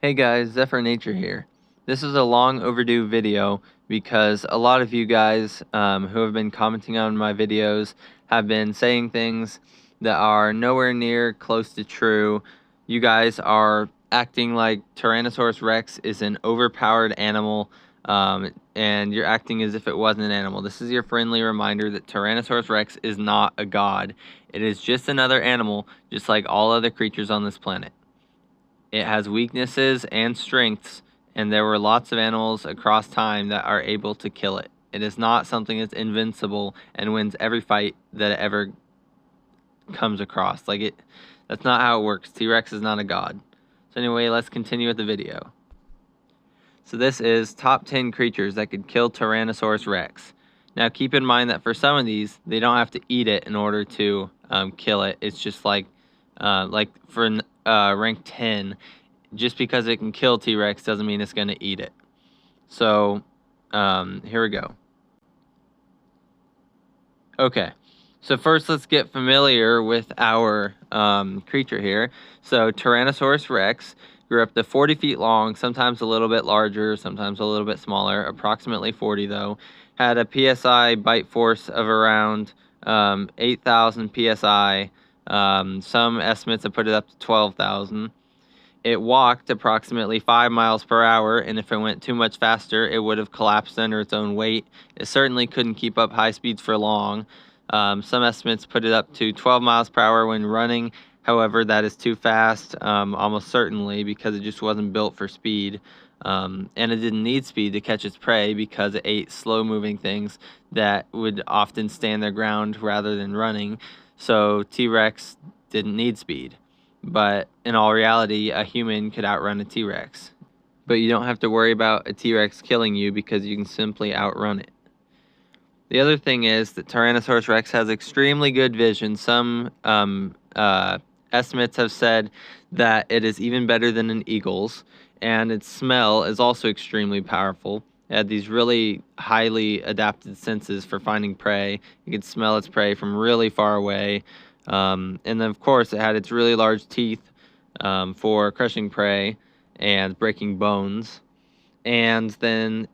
Hey guys, Zephyr Nature here. This is a long overdue video because a lot of you guys who have been commenting on my videos have been saying things that are nowhere near close to true. You guys are acting like Tyrannosaurus Rex is an overpowered animal, and you're acting as if it wasn't an animal. This is your friendly reminder that Tyrannosaurus Rex is not a god. It is just another animal, just like all other creatures on this planet. It has weaknesses and strengths, and there were lots of animals across time that are able to kill it. It is not something that's invincible and wins every fight that it ever comes across. That's not how it works. T-Rex is not a god. So anyway, let's continue with the video. So this is top 10 creatures that could kill Tyrannosaurus Rex. Now keep in mind that for some of these, they don't have to eat it in order to kill it. It's just like for rank 10, just because it can kill T-Rex doesn't mean it's going to eat it. So here we go. Okay, so first let's get familiar with our creature here. So Tyrannosaurus Rex grew up to 40 feet long, sometimes a little bit larger, sometimes a little bit smaller, approximately 40 though. Had a PSI bite force of around 8,000 PSI. Some estimates have put it up to 12,000. It walked approximately 5 miles per hour, and if it went too much faster, it would have collapsed under its own weight. It certainly couldn't keep up high speeds for long. Some estimates put it up to 12 miles per hour when running. However, that is too fast, almost certainly, because it just wasn't built for speed. And it didn't need speed to catch its prey because it ate slow-moving things that would often stand their ground rather than running. So T-Rex didn't need speed. But in all reality, a human could outrun a T-Rex. But you don't have to worry about a T-Rex killing you because you can simply outrun it. The other thing is that Tyrannosaurus Rex has extremely good vision. Some estimates have said that it is even better than an eagle's, and its smell is also extremely powerful. It had these really highly adapted senses for finding prey. It could smell its prey from really far away. And then, of course, it had its really large teeth for crushing prey and breaking bones. And then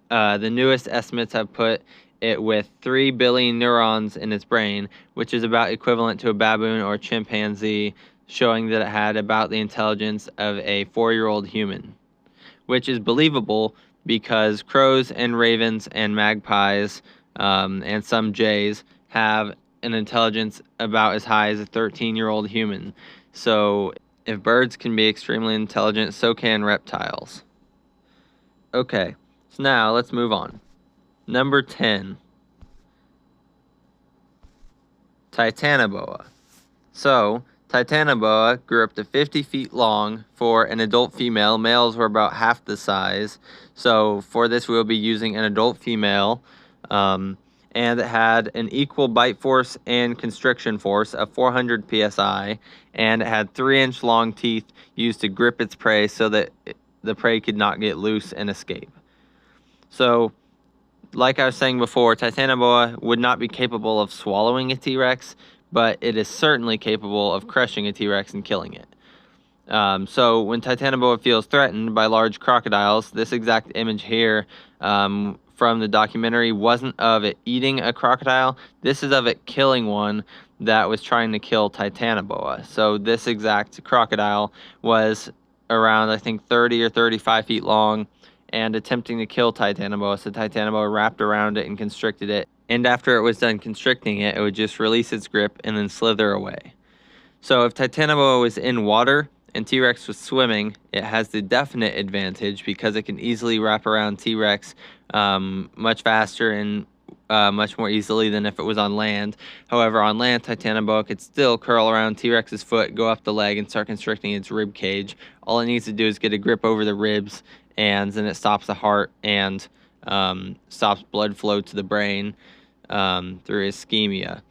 the newest estimates have put it with 3 billion neurons in its brain, which is about equivalent to a baboon or a chimpanzee, showing that it had about the intelligence of a 4-year-old human, which is believable because crows and ravens and magpies and some jays have an intelligence about as high as a 13-year-old human. So if birds can be extremely intelligent, so can reptiles. Okay, so now let's move on. Number 10, Titanoboa. So, Titanoboa grew up to 50 feet long for an adult female. Males were about half the size. So, for this, we'll be using an adult female. And it had an equal bite force and constriction force of 400 psi. And it had 3-inch long teeth used to grip its prey so that the prey could not get loose and escape. So, like I was saying before, Titanoboa would not be capable of swallowing a T-Rex, but it is certainly capable of crushing a T-Rex and killing it. So when Titanoboa feels threatened by large crocodiles, this exact image here from the documentary wasn't of it eating a crocodile. This is of it killing one that was trying to kill Titanoboa. So this exact crocodile was around, I think, 30 or 35 feet long and attempting to kill Titanoboa. So Titanoboa wrapped around it and constricted it. And after it was done constricting it, it would just release its grip and then slither away. So if Titanoboa was in water and T-Rex was swimming, it has the definite advantage because it can easily wrap around T-Rex much faster and much more easily than if it was on land. However, on land, Titanoboa could still curl around T-Rex's foot, go up the leg, and start constricting its rib cage. All it needs to do is get a grip over the ribs, and then it stops the heart and stops blood flow to the brain through ischemia.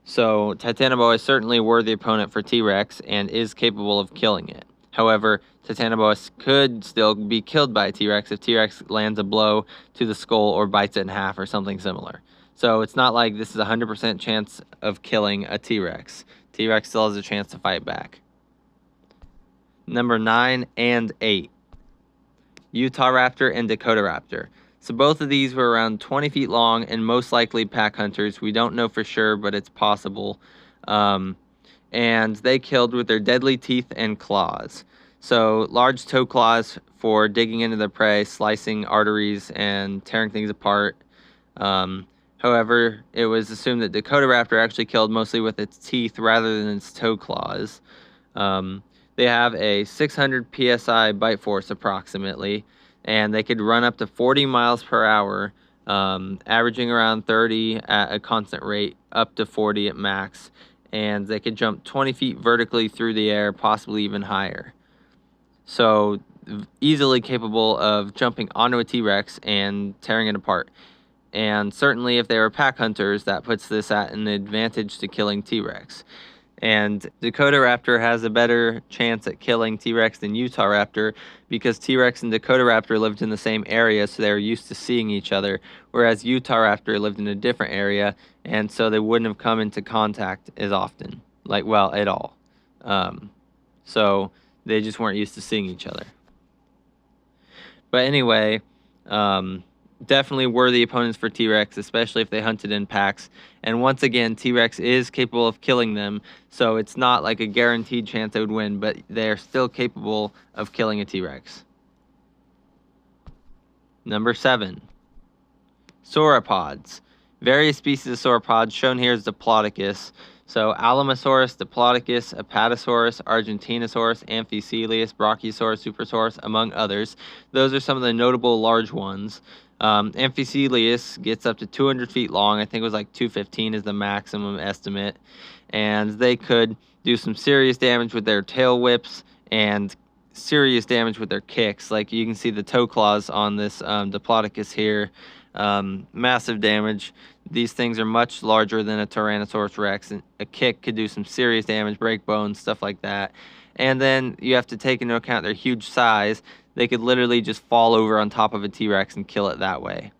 So Titanoboa is certainly a worthy opponent for T-Rex and is capable of killing it. However, Titanoboa could still be killed by a T-Rex if T-Rex lands a blow to the skull or bites it in half or something similar. So it's not like this is a 100% chance of killing a T-Rex. T-Rex still has a chance to fight back. Number 9 and 8. Utahraptor and Dakotaraptor. So both of these were around 20 feet long and most likely pack hunters. We don't know for sure, but it's possible. And they killed with their deadly teeth and claws. So large toe claws for digging into their prey, slicing arteries, and tearing things apart. However, it was assumed that Dakotaraptor actually killed mostly with its teeth rather than its toe claws. They have a 600 psi bite force approximately, and they could run up to 40 miles per hour, averaging around 30 at a constant rate, up to 40 at max. And they could jump 20 feet vertically through the air, possibly even higher. So easily capable of jumping onto a T-Rex and tearing it apart. And certainly if they were pack hunters, that puts this at an advantage to killing T-Rex. And Dakotaraptor has a better chance at killing T-Rex than Utahraptor because T-Rex and Dakotaraptor lived in the same area, so they were used to seeing each other, whereas Utahraptor lived in a different area, and so they wouldn't have come into contact as often, at all. So they just weren't used to seeing each other. But anyway, definitely worthy opponents for T-Rex, especially if they hunted in packs. And once again, T-Rex is capable of killing them, so it's not like a guaranteed chance they would win, but they are still capable of killing a T-Rex. Number 7. Sauropods. Various species of sauropods, shown here is Diplodocus. So Alamosaurus, Diplodocus, Apatosaurus, Argentinosaurus, Amphicoelius, Brachiosaurus, Supersaurus, among others. Those are some of the notable large ones. Amphicoelius gets up to 200 feet long. I think it was like 215 is the maximum estimate. And they could do some serious damage with their tail whips and serious damage with their kicks. Like you can see the toe claws on this Diplodocus here. Massive damage. These things are much larger than a Tyrannosaurus Rex, and a kick could do some serious damage, break bones, stuff like that. And then you have to take into account their huge size. They could literally just fall over on top of a T-Rex and kill it that way.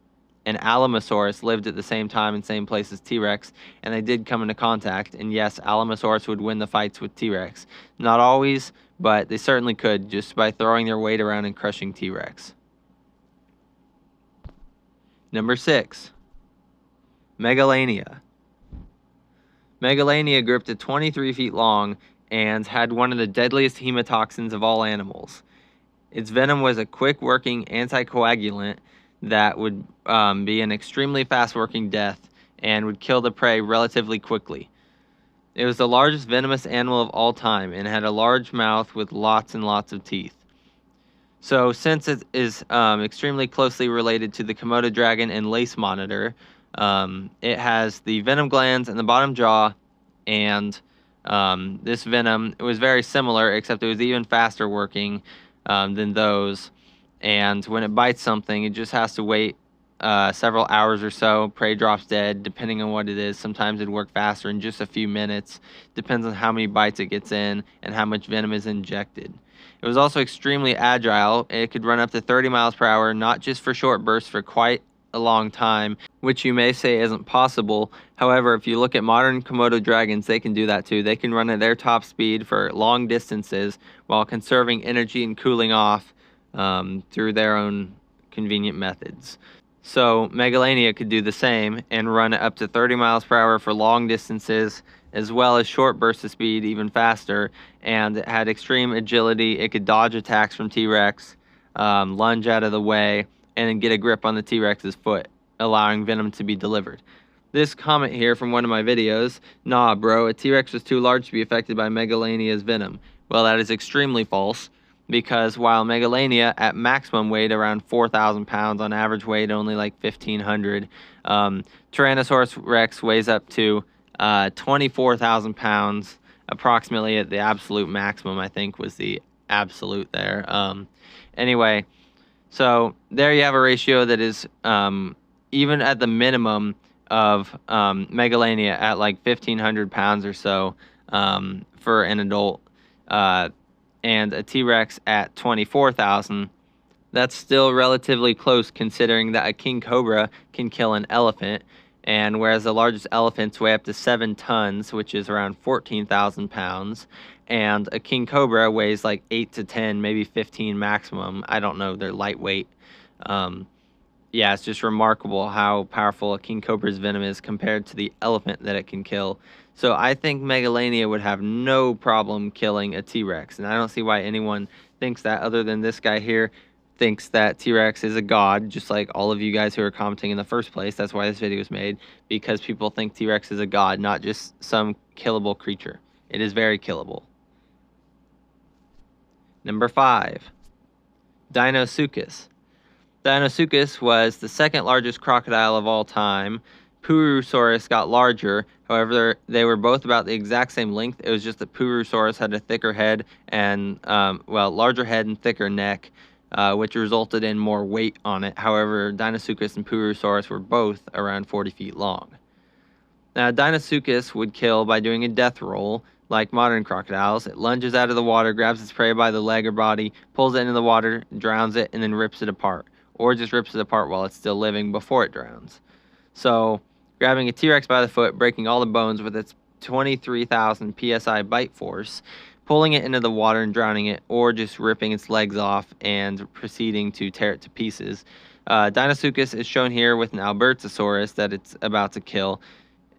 And Alamosaurus lived at the same time and same place as T-Rex, and they did come into contact. And yes, Alamosaurus would win the fights with T-Rex. Not always, but they certainly could, just by throwing their weight around and crushing T-Rex. Number 6. Megalania. Megalania grew up to 23 feet long and had one of the deadliest hemotoxins of all animals. Its venom was a quick-working anticoagulant that would be an extremely fast-working death and would kill the prey relatively quickly. It was the largest venomous animal of all time and had a large mouth with lots and lots of teeth. So since it is extremely closely related to the Komodo dragon and lace monitor, it has the venom glands in the bottom jaw, and this venom, it was very similar, except it was even faster working than those. And when it bites something, it just has to wait several hours or so. Prey drops dead, depending on what it is. Sometimes it'd work faster in just a few minutes. Depends on how many bites it gets in and how much venom is injected. It was also extremely agile. It could run up to 30 miles per hour, not just for short bursts, for quite a long time, which you may say isn't possible. However, if you look at modern Komodo dragons, they can do that too. They can run at their top speed for long distances while conserving energy and cooling off through their own convenient methods. So Megalania could do the same and run up to 30 miles per hour for long distances, as well as short bursts of speed even faster, and it had extreme agility. It could dodge attacks from T-Rex, lunge out of the way, and then get a grip on the T-Rex's foot, allowing venom to be delivered. This comment here from one of my videos, "Nah bro, a T-Rex was too large to be affected by Megalania's venom." Well, that is extremely false, because while Megalania at maximum weighed around 4,000 pounds, on average weight only like 1,500, Tyrannosaurus Rex weighs up to 24,000 pounds, approximately at the absolute maximum, I think was the absolute there. Anyway, so there you have a ratio that is even at the minimum of Megalania at like 1,500 pounds or so for an adult, and a T-Rex at 24,000. That's still relatively close, considering that a king cobra can kill an elephant, And whereas the largest elephants weigh up to 7 tons, which is around 14,000 pounds, and a king cobra weighs like 8 to 10, maybe 15 maximum. I don't know, they're lightweight. Yeah, it's just remarkable how powerful a king cobra's venom is compared to the elephant that it can kill. So I think Megalania would have no problem killing a T-Rex, and I don't see why anyone thinks that other than this guy here thinks that T-Rex is a god, just like all of you guys who are commenting in the first place. That's why this video was made, because people think T-Rex is a god, not just some killable creature. It is very killable. Number 5, Deinosuchus. Deinosuchus was the second largest crocodile of all time. Purosaurus got larger. However, they were both about the exact same length. It was just that Purosaurus had a thicker head and, larger head and thicker neck, which resulted in more weight on it. However, Deinosuchus and Purosaurus were both around 40 feet long. Now, Deinosuchus would kill by doing a death roll, like modern crocodiles. It lunges out of the water, grabs its prey by the leg or body, pulls it into the water, drowns it, and then rips it apart. Or just rips it apart while it's still living before it drowns. So, grabbing a T-Rex by the foot, breaking all the bones with its 23,000 psi bite force, pulling it into the water and drowning it, or just ripping its legs off and proceeding to tear it to pieces. Deinosuchus is shown here with an Albertosaurus that it's about to kill.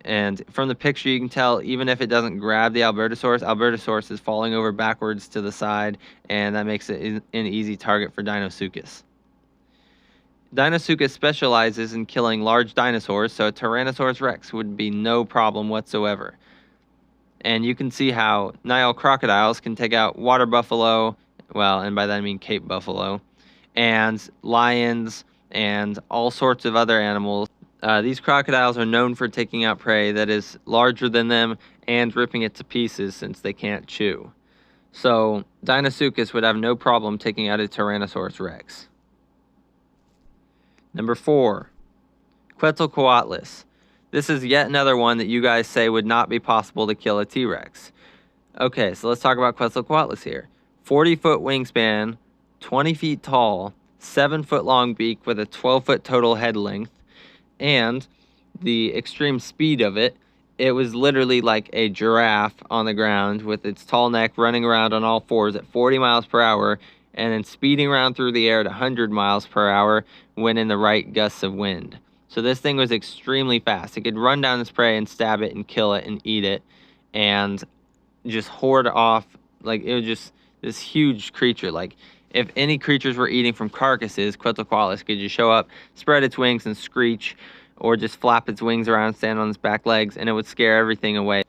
And from the picture, you can tell even if it doesn't grab the Albertosaurus is falling over backwards to the side, and that makes it an easy target for Deinosuchus. Deinosuchus specializes in killing large dinosaurs, so a Tyrannosaurus Rex would be no problem whatsoever. And you can see how Nile crocodiles can take out water buffalo, well, and by that I mean Cape buffalo, and lions, and all sorts of other animals. These crocodiles are known for taking out prey that is larger than them and ripping it to pieces since they can't chew. So, Deinosuchus would have no problem taking out a Tyrannosaurus Rex. Number 4, Quetzalcoatlus. This is yet another one that you guys say would not be possible to kill a T-Rex. Okay, so let's talk about Quetzalcoatlus here. 40-foot wingspan, 20 feet tall, 7-foot long beak with a 12-foot total head length, and the extreme speed of it, it was literally like a giraffe on the ground with its tall neck running around on all fours at 40 miles per hour and then speeding around through the air at 100 miles per hour when in the right gusts of wind. So this thing was extremely fast. It could run down its prey and stab it and kill it and eat it and just hoard off, like it was just this huge creature. Like if any creatures were eating from carcasses, Quetzalcoatlus could just show up, spread its wings and screech, or just flap its wings around, stand on its back legs, and it would scare everything away.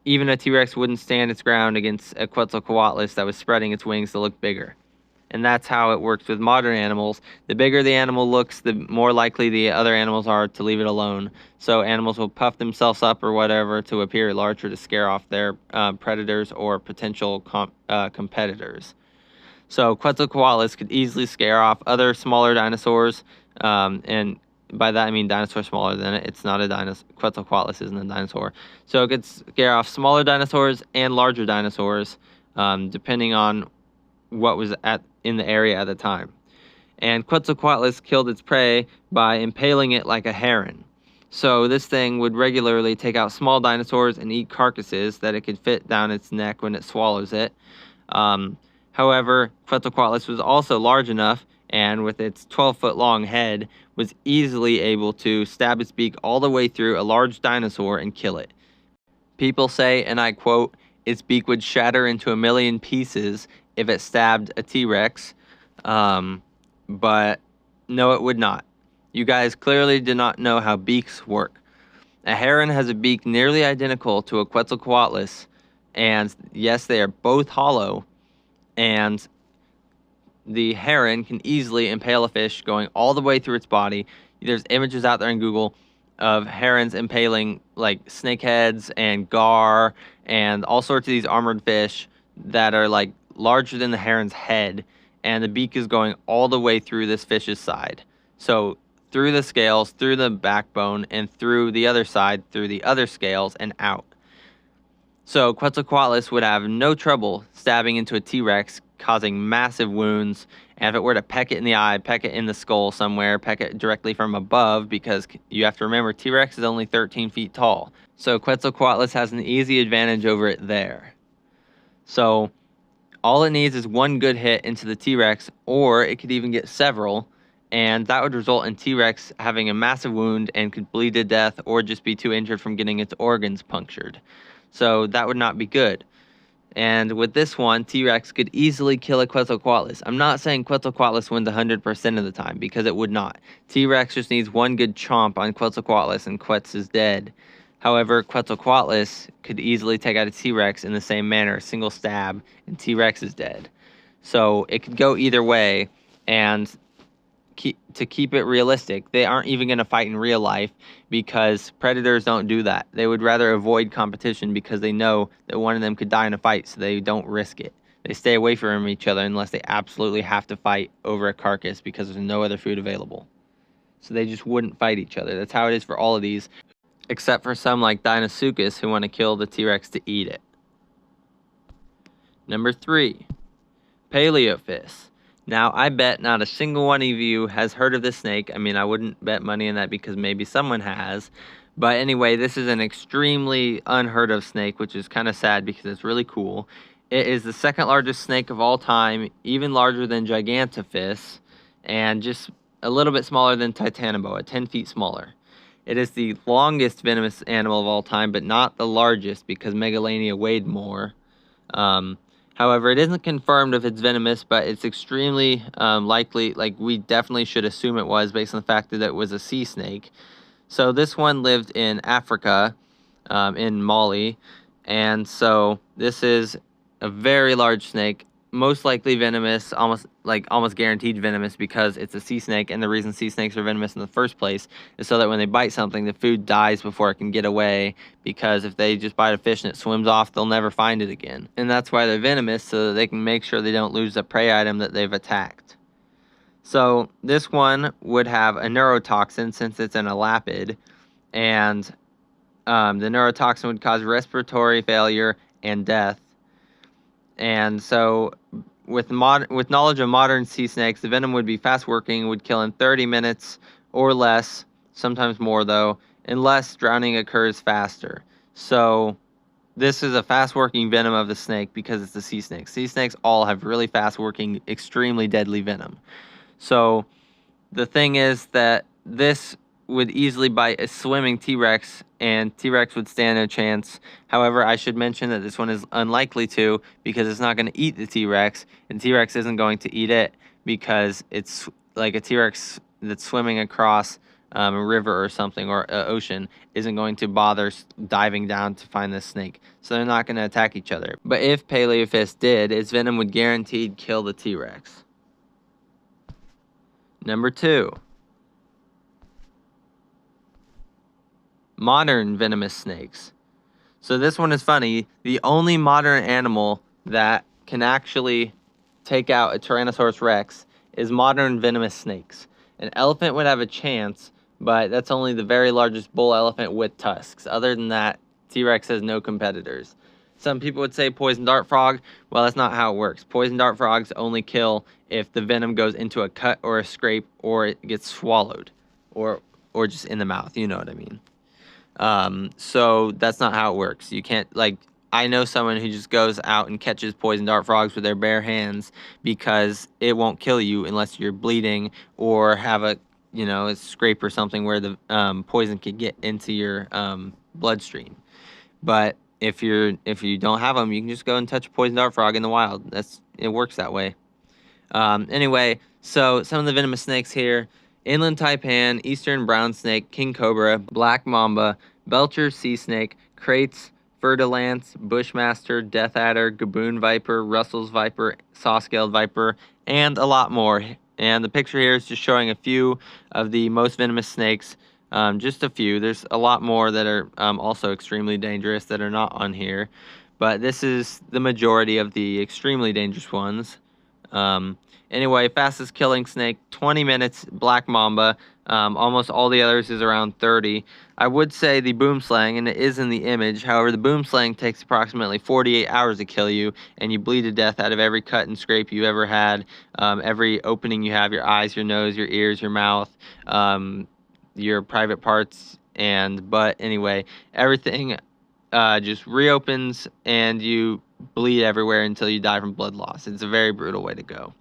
Even a T-Rex wouldn't stand its ground against a Quetzalcoatlus that was spreading its wings to look bigger. And that's how it works with modern animals. The bigger the animal looks, the more likely the other animals are to leave it alone. So animals will puff themselves up or whatever to appear larger to scare off their predators or potential competitors. So Quetzalcoatlus could easily scare off other smaller dinosaurs, and by that I mean dinosaurs smaller than it. It's not a dinosaur. Quetzalcoatlus isn't a dinosaur. So it could scare off smaller dinosaurs and larger dinosaurs, depending on what was in the area at the time. And Quetzalcoatlus killed its prey by impaling it like a heron. So this thing would regularly take out small dinosaurs and eat carcasses that it could fit down its neck when it swallows it. However, Quetzalcoatlus was also large enough, and with its 12-foot long head, was easily able to stab its beak all the way through a large dinosaur and kill it. People say, and I quote, its beak would shatter into a million pieces if it stabbed a T-Rex, but no, it would not. You guys clearly do not know how beaks work. A heron has a beak nearly identical to a Quetzalcoatlus, and yes, they are both hollow, and the heron can easily impale a fish going all the way through its body. There's images out there in Google of herons impaling like snakeheads and gar and all sorts of these armored fish that are like larger than the heron's head, and the beak is going all the way through this fish's side. So through the scales, through the backbone, and through the other side, through the other scales, and out. So Quetzalcoatlus would have no trouble stabbing into a T-Rex, causing massive wounds. And if it were to peck it in the eye, peck it in the skull somewhere, peck it directly from above, because you have to remember T-Rex is only 13 feet tall. So Quetzalcoatlus has an easy advantage over it there. So all it needs is one good hit into the T-Rex, or it could even get several, and that would result in T-Rex having a massive wound and could bleed to death or just be too injured from getting its organs punctured. So that would not be good. And with this one, T-Rex could easily kill a Quetzalcoatlus. I'm not saying Quetzalcoatlus wins 100% of the time, because it would not. T-Rex just needs one good chomp on Quetzalcoatlus and Quetz is dead. However, Quetzalcoatlus could easily take out a T-Rex in the same manner, a single stab, and T-Rex is dead. So it could go either way, and to keep it realistic, they aren't even going to fight in real life because predators don't do that. They would rather avoid competition because they know that one of them could die in a fight, so they don't risk it. They stay away from each other unless they absolutely have to fight over a carcass because there's no other food available. So they just wouldn't fight each other. That's how it is for all of these, except for some like Deinosuchus who want to kill the T-Rex to eat it. Number 3, Palaeophis. Now, I bet not a single one of you has heard of this snake. I mean, I wouldn't bet money on that because maybe someone has. But anyway, this is an extremely unheard of snake, which is kind of sad because it's really cool. It is the second largest snake of all time, even larger than Gigantophis, and just a little bit smaller than Titanoboa, 10 feet smaller. It is the longest venomous animal of all time, but not the largest because Megalania weighed more. However, it isn't confirmed if it's venomous, but it's extremely likely, like we definitely should assume it was based on the fact that it was a sea snake. So this one lived in Africa, in Mali, and so this is a very large snake, most likely venomous, almost guaranteed venomous because it's a sea snake, and the reason sea snakes are venomous in the first place is so that when they bite something, the food dies before it can get away, because if they just bite a fish and it swims off, they'll never find it again. And that's why they're venomous, so that they can make sure they don't lose the prey item that they've attacked. So this one would have a neurotoxin since it's an elapid, and the neurotoxin would cause respiratory failure and death. And so with knowledge of modern sea snakes, the venom would be fast working, would kill in 30 minutes or less, sometimes more though, unless drowning occurs faster. So this is a fast working venom of the snake because it's a sea snake. Sea snakes all have really fast working, extremely deadly venom. So the thing is that this would easily bite a swimming T-Rex, and T-Rex would stand no chance. However, I should mention that this one is unlikely to, because it's not going to eat the T-Rex, and T-Rex isn't going to eat it because it's like a T-Rex that's swimming across a river or something, or an ocean, isn't going to bother diving down to find this snake. So they're not going to attack each other. But if Palaeophis did, its venom would guaranteed kill the T-Rex. Number 2. Modern venomous snakes. So this one is funny. The only modern animal that can actually take out a Tyrannosaurus Rex is modern venomous snakes. An elephant would have a chance, but that's only the very largest bull elephant with tusks. Other than that, T-Rex has no competitors. Some people would say poison dart frog. Well, that's not how it works. Poison dart frogs only kill if the venom goes into a cut or a scrape, or it gets swallowed, or just in the mouth. You know what I mean. So that's not how it works. You can't, like, I know someone who just goes out and catches poison dart frogs with their bare hands because it won't kill you unless you're bleeding or have a scrape or something where the poison could get into your bloodstream. But if you don't have them, you can just go and touch a poison dart frog in the wild. It works that way. Anyway, so some of the venomous snakes here: inland taipan, eastern brown snake, king cobra, black mamba, Belcher's sea snake, Crates, fer-de-lance, bushmaster, death adder, gaboon viper, Russell's viper, saw-scaled viper, and a lot more. And the picture here is just showing a few of the most venomous snakes. Just a few. There's a lot more that are also extremely dangerous that are not on here, but this is the majority of the extremely dangerous ones. Anyway, fastest killing snake, 20 minutes, black mamba. Almost all the others is around 30. I would say the boomslang, and it is in the image. However, the boomslang takes approximately 48 hours to kill you, and you bleed to death out of every cut and scrape you ever had, every opening you have, your eyes, your nose, your ears, your mouth, your private parts and butt. Anyway, everything just reopens, and you bleed everywhere until you die from blood loss. It's a very brutal way to go.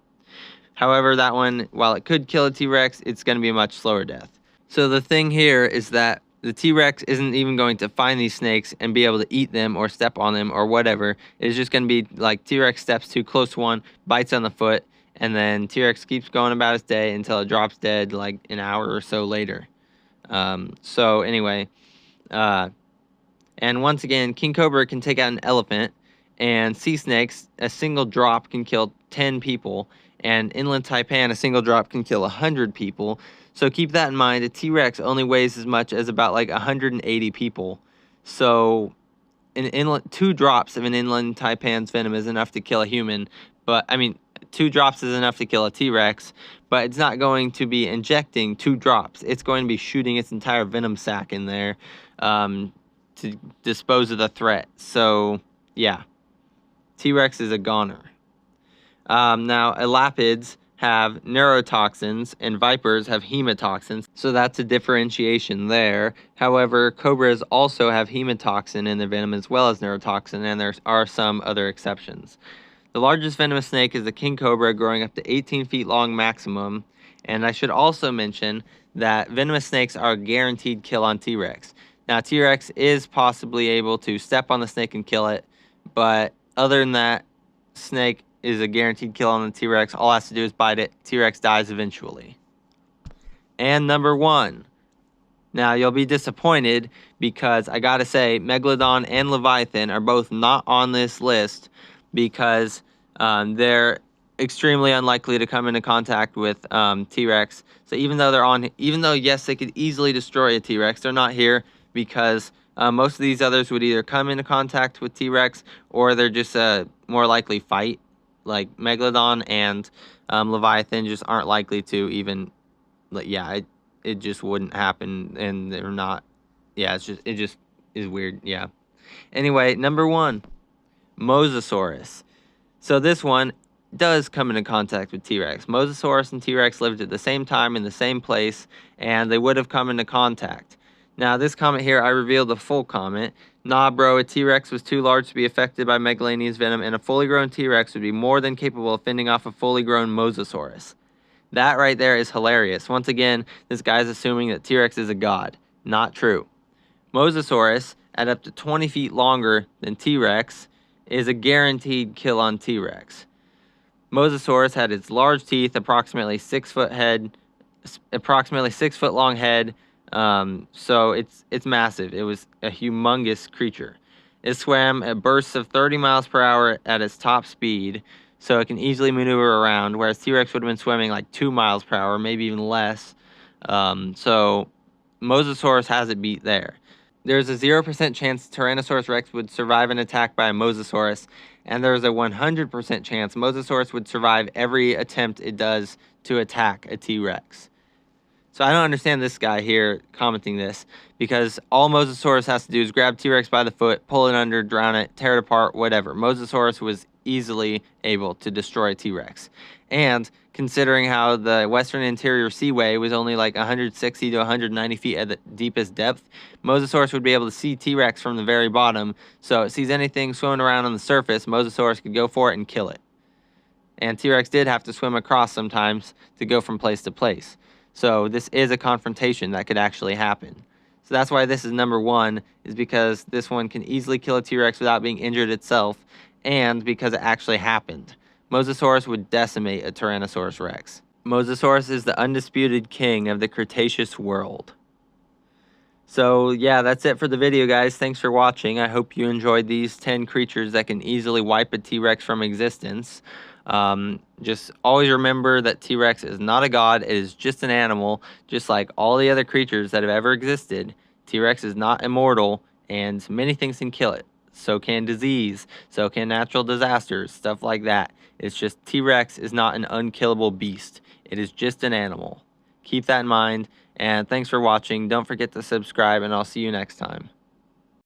However, that one, while it could kill a T-Rex, it's going to be a much slower death. So the thing here is that the T-Rex isn't even going to find these snakes and be able to eat them or step on them or whatever. It's just going to be like T-Rex steps too close to one, bites on the foot, and then T-Rex keeps going about its day until it drops dead like an hour or so later. So anyway, and once again, King Cobra can take out an elephant, and sea snakes, a single drop can kill 10 people. And inland taipan, a single drop can kill 100 people. So keep that in mind. A T-Rex only weighs as much as about like 180 people. So two drops of an inland taipan's venom is enough to kill a human. But, I mean, 2 drops is enough to kill a T-Rex. But it's not going to be injecting 2 drops. It's going to be shooting its entire venom sac in there to dispose of the threat. So, yeah. T-Rex is a goner. Now, elapids have neurotoxins and vipers have hemotoxins, so that's a differentiation there. However, cobras also have hemotoxin in their venom as well as neurotoxin, and there are some other exceptions. The largest venomous snake is the king cobra, growing up to 18 feet long maximum. And I should also mention that venomous snakes are a guaranteed kill on T-Rex. Now, T-Rex is possibly able to step on the snake and kill it, but other than that, snake is a guaranteed kill on the T-Rex. All it has to do is bite it. T-Rex dies eventually. And number 1. Now, you'll be disappointed because I gotta say, Megalodon and Leviathan are both not on this list because they're extremely unlikely to come into contact with T-Rex. So even though yes, they could easily destroy a T-Rex, they're not here because most of these others would either come into contact with T-Rex or they're just a more likely fight. Like Megalodon and Leviathan just aren't likely to even, it just wouldn't happen, and they're not, it just is weird, yeah. Anyway, number 1, Mosasaurus. So this one does come into contact with T-Rex. Mosasaurus and T-Rex lived at the same time in the same place, and they would have come into contact. Now, this comment here, I revealed the full comment. Nah, bro, a T-Rex was too large to be affected by Megalania's venom, and a fully grown T-Rex would be more than capable of fending off a fully grown Mosasaurus. That right there is hilarious. Once again, this guy's assuming that T-Rex is a god. Not true. Mosasaurus, at up to 20 feet longer than T-Rex, is a guaranteed kill on T-Rex. Mosasaurus had its large teeth, approximately 6 foot long head. So it's massive. It was a humongous creature. It swam at bursts of 30 miles per hour at its top speed, so it can easily maneuver around, whereas T-Rex would have been swimming like 2 miles per hour, maybe even less. So Mosasaurus has it beat there. There's a 0% chance Tyrannosaurus Rex would survive an attack by a Mosasaurus, and there's a 100% chance Mosasaurus would survive every attempt it does to attack a T-Rex. So I don't understand this guy here commenting this, because all Mosasaurus has to do is grab T-Rex by the foot, pull it under, drown it, tear it apart, whatever. Mosasaurus was easily able to destroy T-Rex. And considering how the Western Interior Seaway was only like 160 to 190 feet at the deepest depth, Mosasaurus would be able to see T-Rex from the very bottom. So it sees anything swimming around on the surface, Mosasaurus could go for it and kill it. And T-Rex did have to swim across sometimes to go from place to place. So this is a confrontation that could actually happen. So that's why this is number 1, is because this one can easily kill a T-Rex without being injured itself, and because it actually happened. Mosasaurus would decimate a Tyrannosaurus Rex. Mosasaurus is the undisputed king of the Cretaceous world. So yeah, that's it for the video, guys. Thanks for watching. I hope you enjoyed these 10 creatures that can easily wipe a T-Rex from existence. Just always remember that T-Rex is not a god. It is just an animal, just like all the other creatures that have ever existed. T-Rex is not immortal, and many things can kill it. so can disease, so can natural disasters, stuff like that. It's just T-Rex is not an unkillable beast. It is just an animal. Keep that in mind, and thanks for watching. Don't forget to subscribe, and I'll see you next time.